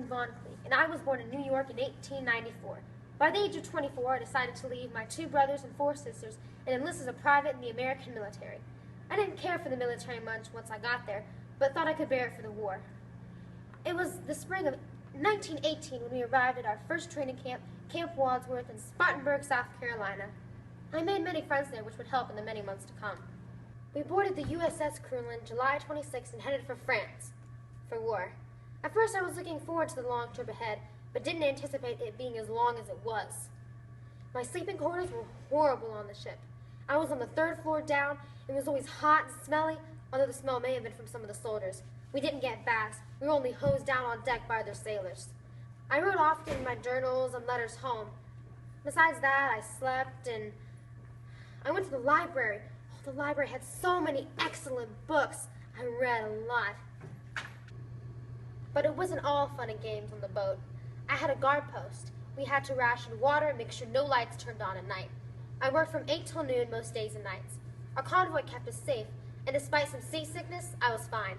born in Vaughan, and I was born in New York in 1894. By the age of 24, I decided to leave my 2 brothers and 4 sisters and enlist as a private in the American military. I didn't care for the military much once I got there, but thought I could bear it for the war. It was the spring of 1918 when we arrived at our first training camp, Camp Wadsworth in Spartanburg, South Carolina. I made many friends there, which would help in the many months to come. We boarded the USS Crewland July 26 and headed for France, for war. At first I was looking forward to the long trip ahead, but didn't anticipate it being as long as it was. My sleeping quarters were horrible on the ship. I was on the 3rd floor down. It was always hot and smelly, although the smell may have been from some of the soldiers. We didn't get baths. We were only hosed down on deck by other sailors. I wrote often in my journals and letters home. Besides that, I slept and I went to the library. Oh, the library had so many excellent books. I read a lot. But it wasn't all fun and games on the boat. I had a guard post. We had to ration water and make sure no lights turned on at night. I worked from 8 till noon most days and nights. Our convoy kept us safe, and despite some seasickness, I was fine.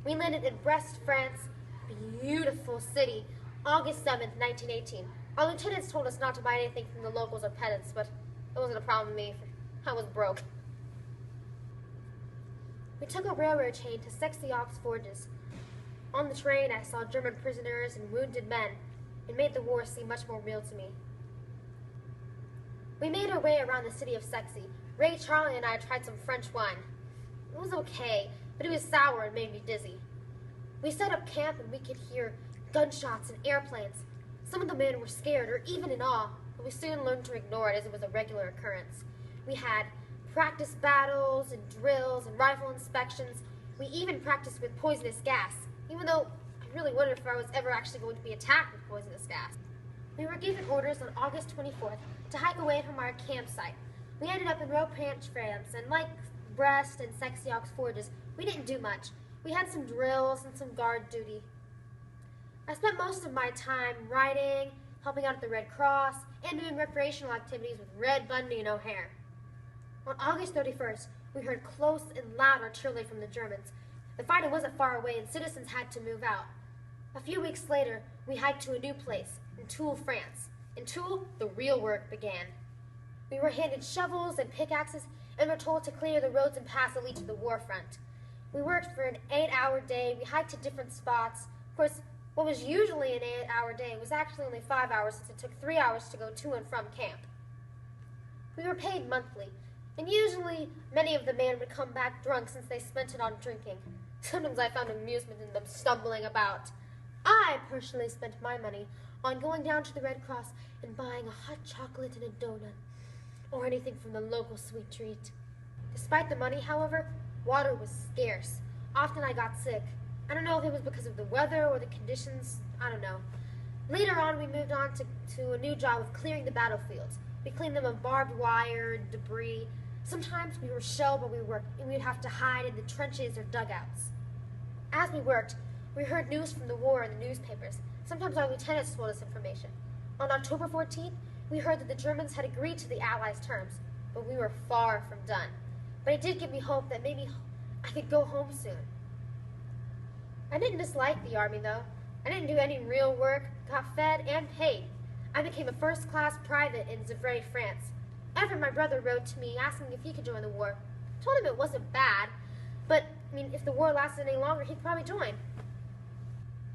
We landed in Brest, France, beautiful city, August 7th, 1918. Our lieutenants told us not to buy anything from the locals or pedants, but it wasn't a problem with me. I was broke. We took a railroad train to Sexy-Aux Forges. On the train, I saw German prisoners and wounded men. It made the war seem much more real to me. We made our way around the city of Sexy. Ray, Charlie, and I tried some French wine. It was okay, but it was sour and made me dizzy. We set up camp and we could hear gunshots and airplanes. Some of the men were scared or even in awe, but we soon learned to ignore it as it was a regular occurrence. We had practice battles and drills and rifle inspections. We even practiced with poisonous gas, even though I really wondered if I was ever actually going to be attacked with poisonous gas. We were given orders on August 24th to hike away from our campsite. We ended up in Ropanche, France, and like Brest and Sexy-Aux Forges, we didn't do much. We had some drills and some guard duty. I spent most of my time writing, helping out at the Red Cross, and doing recreational activities with Red, Bundy, and O'Hare. On August 31st, we heard close and loud artillery from the Germans. The fighting wasn't far away, and citizens had to move out. A few weeks later, we hiked to a new place, in Toul, France. In Toul, the real work began. We were handed shovels and pickaxes, and were told to clear the roads and paths that lead to the war front. We worked for an 8-hour day. We hiked to different spots. Of course, what was usually an 8-hour day was actually only 5 hours, since it took 3 hours to go to and from camp. We were paid monthly, and usually many of the men would come back drunk since they spent it on drinking. Sometimes I found amusement in them stumbling about. I personally spent my money on going down to the Red Cross and buying a hot chocolate and a donut, or anything from the local sweet treat. Despite the money, however, water was scarce. Often I got sick. I don't know if it was because of the weather or the conditions, I don't know. Later on, we moved on to a new job of clearing the battlefields. We cleaned them of barbed wire, debris. Sometimes we were shelled while we worked, and we'd have to hide in the trenches or dugouts. As we worked, we heard news from the war in the newspapers. Sometimes our lieutenants told us information. On October 14th, we heard that the Germans had agreed to the Allies' terms, but we were far from done. But it did give me hope that maybe I could go home soon. I didn't dislike the Army, though. I didn't do any real work, got fed, and paid. I became a first-class private in Zivray, France. Evan, my brother, wrote to me asking if he could join the war. I told him it wasn't bad, but, if the war lasted any longer, he'd probably join.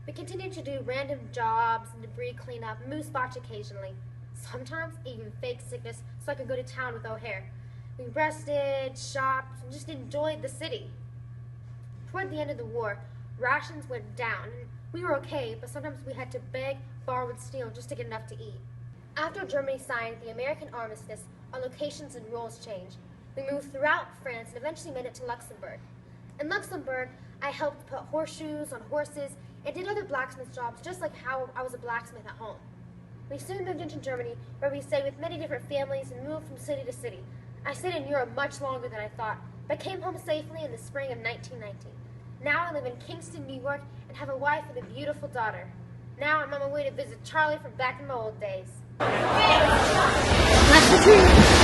We continued to do random jobs and debris cleanup, moose watch occasionally. Sometimes even fake sickness so I could go to town with O'Hare. We rested, shopped, and just enjoyed the city. Toward the end of the war, rations went down, and we were okay, but sometimes we had to beg, borrow, and steal just to get enough to eat. After Germany signed the American armistice, our locations and roles changed. We moved throughout France and eventually made it to Luxembourg. In Luxembourg, I helped put horseshoes on horses and did other blacksmith jobs just like how I was a blacksmith at home. We soon moved into Germany, where we stayed with many different families and moved from city to city. I stayed in Europe much longer than I thought, but came home safely in the spring of 1919. Now I live in Kingston, New York, and have a wife and a beautiful daughter. Now I'm on my way to visit Charlie from back in my old days. That's the truth.